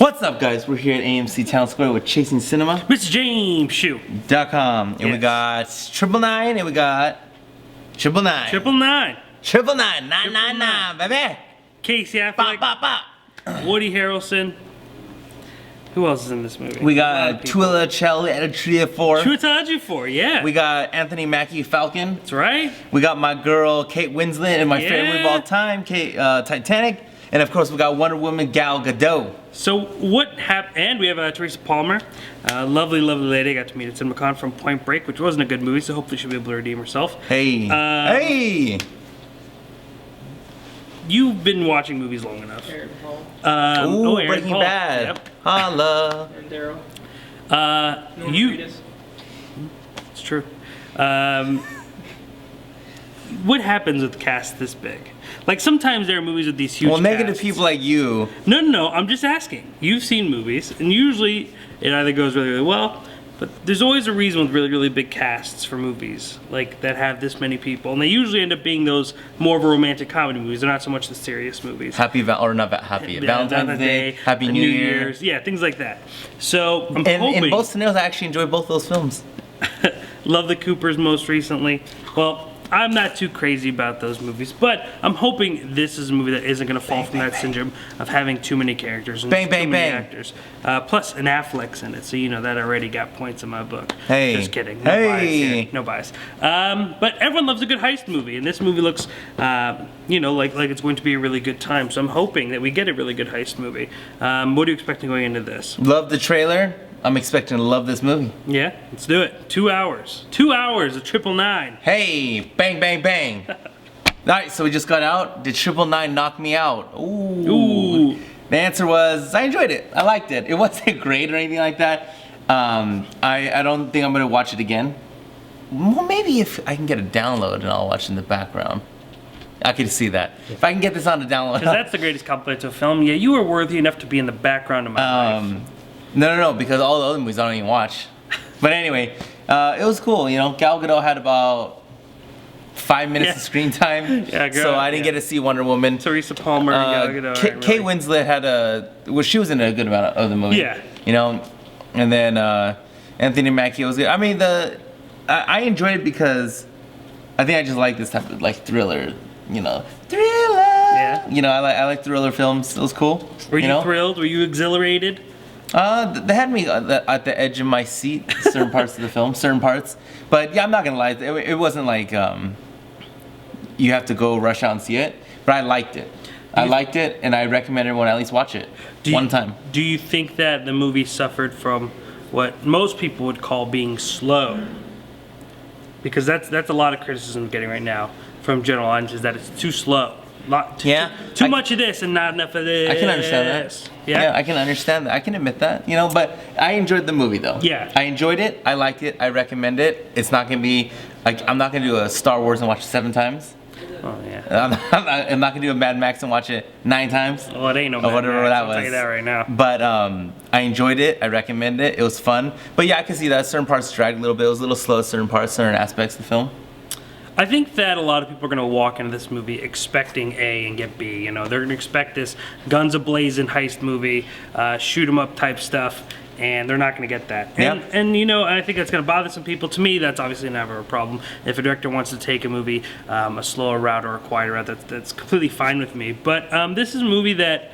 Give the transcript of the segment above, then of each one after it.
What's up, guys? We're here at AMC Town Square with Chasing Cinema. Mr. James Shoe. .com. And we got 999 and we got 999. 999. 999. 999, baby. Casey Bop, Affleck. bop, bop. Woody Harrelson. Who else is in this movie? We got Twyla Ejiofor. Chiwetel Ejiofor, yeah. We got Anthony Mackie Falcon. That's right. We got my girl Kate Winslet and my favorite of all time, Titanic. And of course, we got Wonder Woman Gal Gadot. So what happened? And we have Teresa Palmer, lovely, lovely lady. I got to meet at CinemaCon from Point Break, which wasn't a good movie, so hopefully she'll be able to redeem herself. Hey, hey! You've been watching movies long enough. Aaron Paul. Ooh, Aaron Breaking Paul. Bad. Yep. Holla. And Daryl. You. It's true. What happens with casts this big? Like sometimes there are movies with these huge. Well, negative casts. people like you. No. I'm just asking. You've seen movies, and usually it either goes really, really well, but there's always a reason with really, really big casts for movies like that have this many people, and they usually end up being those more of a romantic comedy movies. They're not so much the serious movies. Valentine's Day, Happy New Year's. Yeah, things like that. So I'm And hoping. in both scenarios, I actually enjoyed both those films. Love the Coopers most recently. Well, I'm not too crazy about those movies, but I'm hoping this is a movie that isn't going to fall from that syndrome of having too many characters and Bang, too bang, many bang. actors. Plus, an Affleck's in it, so you know that already got points in my book. Hey. Just kidding. No Hey. bias here. No bias. But everyone loves a good heist movie, and this movie looks, like it's going to be a really good time. So I'm hoping that we get a really good heist movie. What are you expecting going into this? Love the trailer. I'm expecting to love this movie. Yeah, let's do it. 2 hours. 2 hours of 999. Hey, bang, bang, bang. Alright, so we just got out. Did 999 knock me out? Ooh. The answer was, I enjoyed it. I liked it. It wasn't great or anything like that. I don't think I'm going to watch it again. Well, maybe if I can get a download and I'll watch it in the background. I can see that. If I can get this on the download. Because that's the greatest compliment to a film. Yeah, you are worthy enough to be in the background of my life. No, because all the other movies I don't even watch. But anyway, it was cool. You know, Gal Gadot had about 5 minutes of screen time. Yeah, girl, so I didn't get to see Wonder Woman. Teresa Palmer and Gal Gadot. Kate Winslet had she was in a good amount of the movie. Yeah. You know, and then Anthony Mackie was good. I mean, I enjoyed it because I think I just like this type of like thriller. You know, thriller. Yeah. You know, I like thriller films. It was cool. Were you know? thrilled? Were you exhilarated? They had me at the edge of my seat, certain parts of the film, certain parts. But yeah, I'm not gonna lie, it wasn't like you have to go rush out and see it. But I liked it. I liked it, and I recommend everyone at least watch it one time. Do you think that the movie suffered from what most people would call being slow? Because that's a lot of criticism I'm getting right now from general audiences, that it's too slow. Too much of this and not enough of this. I can understand that. Yeah, I can understand that. I can admit that. You know, but I enjoyed the movie though. Yeah. I enjoyed it. I liked it. I recommend it. It's not gonna be like I'm not gonna do a Star Wars and watch it 7 times. Oh yeah. I'm not gonna do a Mad Max and watch it 9 times. Well, it ain't no Mad or whatever Max, that I'll was. tell you that right now. But I enjoyed it. I recommend it. It was fun. But yeah, I can see that certain parts dragged a little bit. It was a little slow at certain parts, certain aspects of the film. I think that a lot of people are going to walk into this movie expecting A and get B. You know, they're going to expect this guns a-blazing heist movie, shoot 'em up type stuff, and they're not going to get that. And you know, I think that's going to bother some people. To me, that's obviously never a problem. If a director wants to take a movie a slower route or a quieter route, that's completely fine with me. But this is a movie that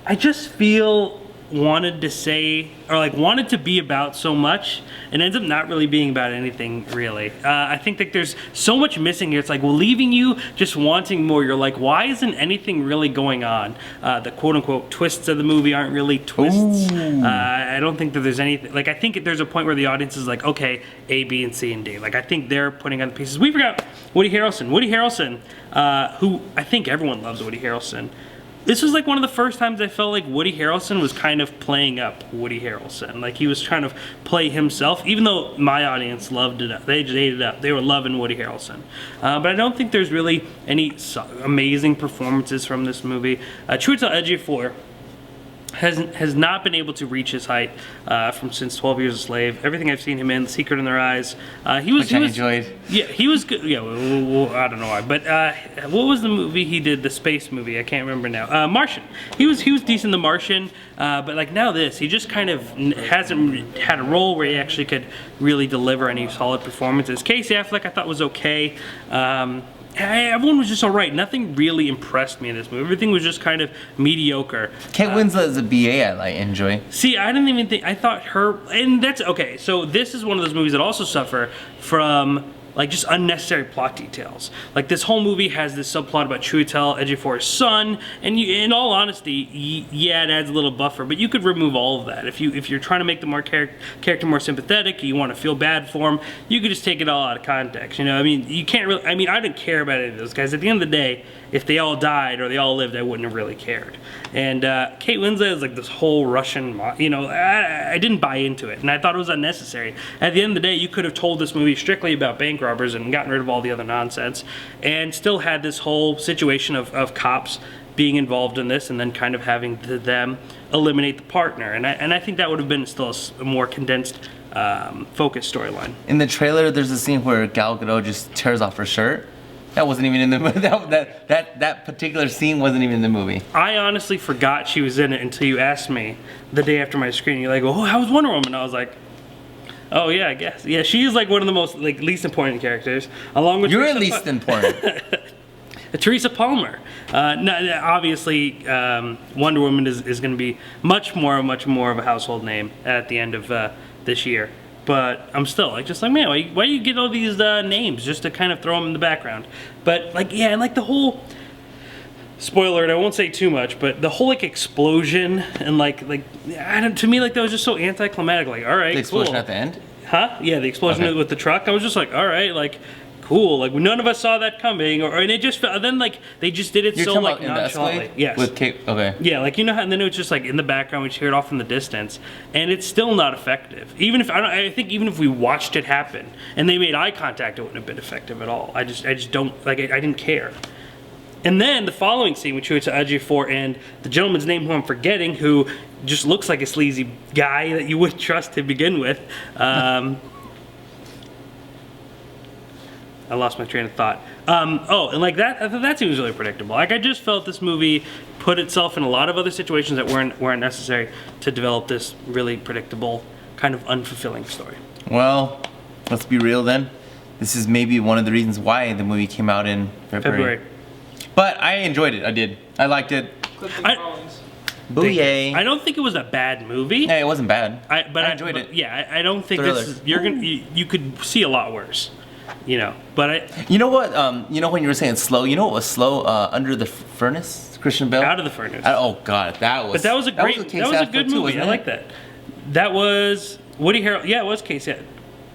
I just feel wanted to be about so much and ends up not really being about anything really. I think that there's so much missing here. It's like, well, leaving you just wanting more. You're like, why isn't anything really going on? The quote-unquote twists of the movie aren't really twists. I don't think that there's anything. Like, I think there's a point where the audience is like, okay, A, B, and C, and D. Like, I think they're putting on the pieces. We forgot Woody Harrelson. Woody Harrelson, who I think everyone loves Woody Harrelson. This was like one of the first times I felt like Woody Harrelson was kind of playing up Woody Harrelson. Like he was trying to play himself, even though my audience loved it up. They just ate it up. They were loving Woody Harrelson. But I don't think there's really any amazing performances from this movie. Chiwetel Ejiofor has not been able to reach his height from since 12 Years a Slave. Everything I've seen him in, The Secret in Their Eyes, I enjoyed. Yeah, he was good. Yeah, I don't know why, but what was the movie he did? The space movie. I can't remember now. Martian. He was decent in The Martian, but like now this, he just kind of hasn't had a role where he actually could really deliver any solid performances. Casey Affleck I thought was okay. Everyone was just all right. Nothing really impressed me in this movie. Everything was just kind of mediocre. Kate Winslet is a BA I enjoy. See, I didn't even think, I thought her, and that's, okay, so this is one of those movies that also suffer from, like, just unnecessary plot details. Like, this whole movie has this subplot about Chiwetel Ejiofor's son, and in all honesty, yeah, it adds a little buffer, but you could remove all of that. If you're trying to make the character more sympathetic, you want to feel bad for him, you could just take it all out of context, you know? I mean, you can't really, I mean, I didn't care about any of those guys. At the end of the day, if they all died or they all lived, I wouldn't have really cared. And Kate Winslet is like this whole Russian, you know, I didn't buy into it, and I thought it was unnecessary. At the end of the day, you could have told this movie strictly about bank robbers and gotten rid of all the other nonsense, and still had this whole situation of cops being involved in this, and then kind of having them eliminate the partner. And I think that would have been still a more condensed, focused storyline. In the trailer, there's a scene where Gal Gadot just tears off her shirt. That wasn't even in the movie. That particular scene wasn't even in the movie. I honestly forgot she was in it until you asked me the day after my screening. You're like, "Oh, how was Wonder Woman?" I was like, "Oh yeah, I guess. Yeah, she is like one of the most like least important characters, along with You're least important. Teresa Palmer. Obviously, Wonder Woman is going to be much more of a household name at the end of this year. But I'm still like, just like, man, why do you get all these names just to kind of throw them in the background? But like, yeah, and like the whole, spoiler alert, I won't say too much, but the whole like explosion and like to me, like that was just so anticlimactic. Like, all right, The explosion cool. at the end? Huh? Yeah, the explosion with the truck. I was just like, all right, like, cool. Like none of us saw that coming, and it just felt. Then like they just did it You're so talking like about in the nonchalantly. Escalade? Yes. With Kate. Okay. Yeah, like you know how, and then it was just like in the background, we just hear it off in the distance, and it's still not effective. Even if I think even if we watched it happen and they made eye contact, it wouldn't have been effective at all. I just don't like. I didn't care. And then the following scene with Chiwetel Ejiofor and the gentleman's name who I'm forgetting, who just looks like a sleazy guy that you wouldn't trust to begin with. I lost my train of thought. And like that seems really predictable. Like I just felt this movie put itself in a lot of other situations that weren't necessary to develop this really predictable, kind of unfulfilling story. Well, let's be real then. This is maybe one of the reasons why the movie came out in February. But I enjoyed it. I did. I liked it. Booyah. I don't think it was a bad movie. Yeah, it wasn't bad. I enjoyed it. Yeah, I don't think Thriller. this is. You could see a lot worse. You know, but You know what? You know when you were saying slow. You know what was slow? Under the Furnace, Christian Bale. Out of the Furnace. Oh God, that was. But that was a great. That was a good movie. Too, I like that. That was Woody Harrelson. Yeah, it was Casey.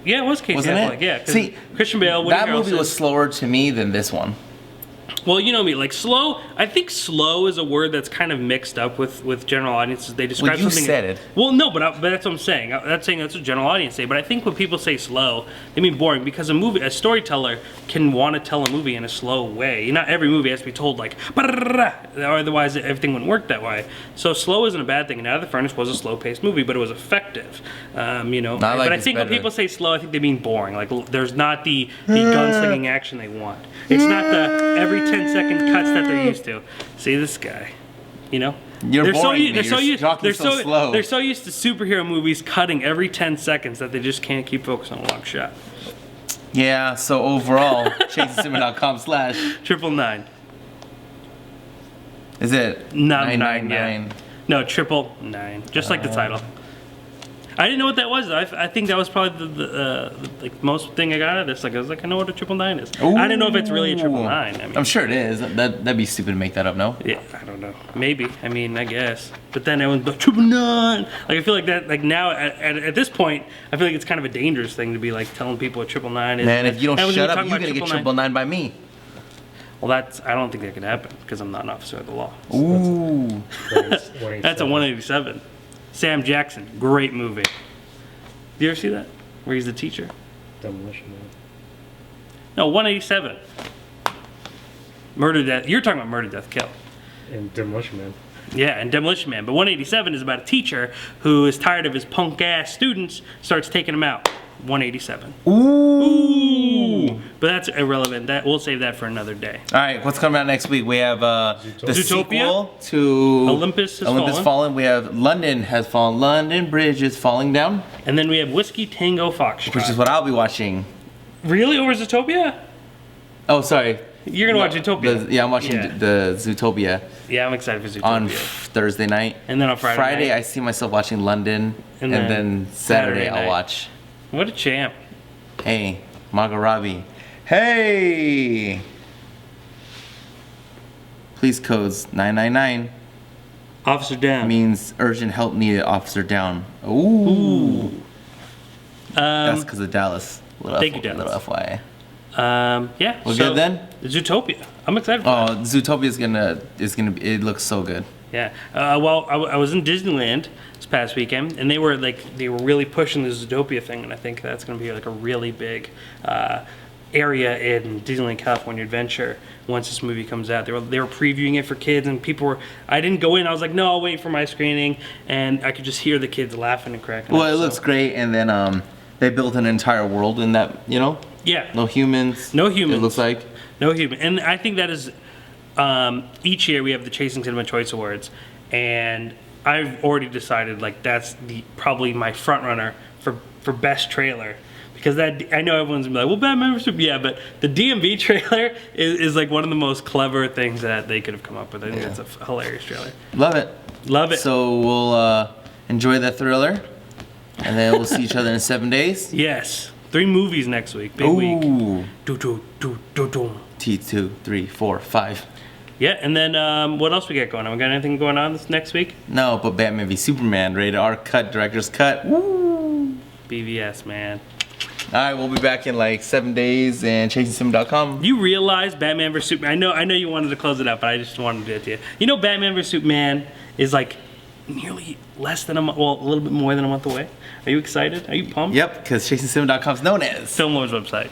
Yeah, it was Casey Wasn't Affleck. it? Yeah, See, Christian Bale. Woody that movie Harrelson. was slower to me than this one. Well, you know me, like slow. I think slow is a word that's kind of mixed up with general audiences. They describe Well, you something. said it. Well, no, but that's what I'm saying. That's saying that's what general audience say. But I think when people say slow, they mean boring because a storyteller can want to tell a movie in a slow way. Not every movie has to be told like, or otherwise everything wouldn't work that way. So slow isn't a bad thing. And Out of the Furnace was a slow-paced movie, but it was effective. You know, Not like but I it's think when better. people say slow, I think they mean boring. Like there's not the gunslinging action they want. It's not the every 10-second cuts that they're used to. See this guy, you know? You're boring me. They're so You're talking so slow. They're so used to superhero movies cutting every 10 seconds that they just can't keep focused on a long shot. Yeah. So overall, ChaseSimmer.com/ 999. Is it Not 999? 9, No, 999. Just like the title. I didn't know what that was. I think that was probably the like most thing I got out of this. Like I was like, I know what a 999 is. I didn't know if it's really a 999. I mean, I'm sure it is. That'd be stupid to make that up. No. yeah, I don't know. Maybe. I mean, I guess. But then everyone's like 999. Like I feel like that. Like now at this point, I feel like it's kind of a dangerous thing to be like telling people what 999 is. Man, if you don't Everyone's shut gonna up, talk you're about gonna get 999. 999 by me. Well, I don't think that could happen because I'm not an officer of the law. Ooh. That's a 187. Sam Jackson, great movie. Do you ever see that? Where he's the teacher? Demolition Man. No, 187. Murder, Death. You're talking about Murder, Death, Kill. And Demolition Man. Yeah, and Demolition Man. But 187 is about a teacher who is tired of his punk ass students, starts taking them out. 187. Ooh. But that's irrelevant. That we'll save that for another day. All right, what's coming out next week? We have the Zootopia? sequel to Olympus Has Fallen. Fallen. We have London Has Fallen. London Bridge is falling down, And then we have Whiskey Tango Foxtrot. which is what I'll be watching. Really over Zootopia? Oh, sorry. You're gonna watch Zootopia. Yeah, I'm watching Yeah. the Zootopia Yeah, I'm excited for Zootopia. on Thursday night. And then on Friday night. I see myself watching London, And and then then Saturday Saturday I'll night. watch. What a champ. Hey, Margot Robbie. Hey! Police codes 999 Officer down. means urgent help needed, officer down. Ooh. That's because of Dallas. Thank you, Dallas. Little FYI. Yeah. We're good then? Zootopia. I'm excited for Oh, Zootopia is gonna be, it looks so good. that. Yeah. Well, I was in Disneyland this past weekend, and they were really pushing the Zootopia thing, and I think that's going to be like a really big area in Disneyland California Adventure once this movie comes out. They were previewing it for kids, and people were. I didn't go in. I was like, no, I'll wait for my screening, and I could just hear the kids laughing and cracking. Well, up, it so- looks great, and then they built an entire world in that, Yeah. no humans. No humans. It looks like. No human. And I think that is, each year we have the Chasing Cinema Choice Awards, and I've already decided like that's probably my front runner for best trailer. Because I know everyone's gonna be like, well, Batman vs. Superman, yeah, but the DMV trailer is like one of the most clever things that they could have come up with. I think it's a hilarious trailer. Love it. Love it. So we'll enjoy that thriller, and then we'll see each other in 7 days. Yes, 3 movies next week. Big week. Ooh. Do do do do do. T2, 3, 4, 5. Yeah, and then what else we got going on? We got anything going on this next week? No, but Batman v Superman, rated R cut, director's cut. Woo! BVS, man. All right, we'll be back in like 7 days and chasingsim.com. You realize Batman vs Superman? I know you wanted to close it up, but I just wanted to do it to you. You know, Batman vs Superman is like nearly less than a month, well, a little bit more than a month away. Are you excited? Are you pumped? Yep, because chasingsim.com is known as Film Wars website.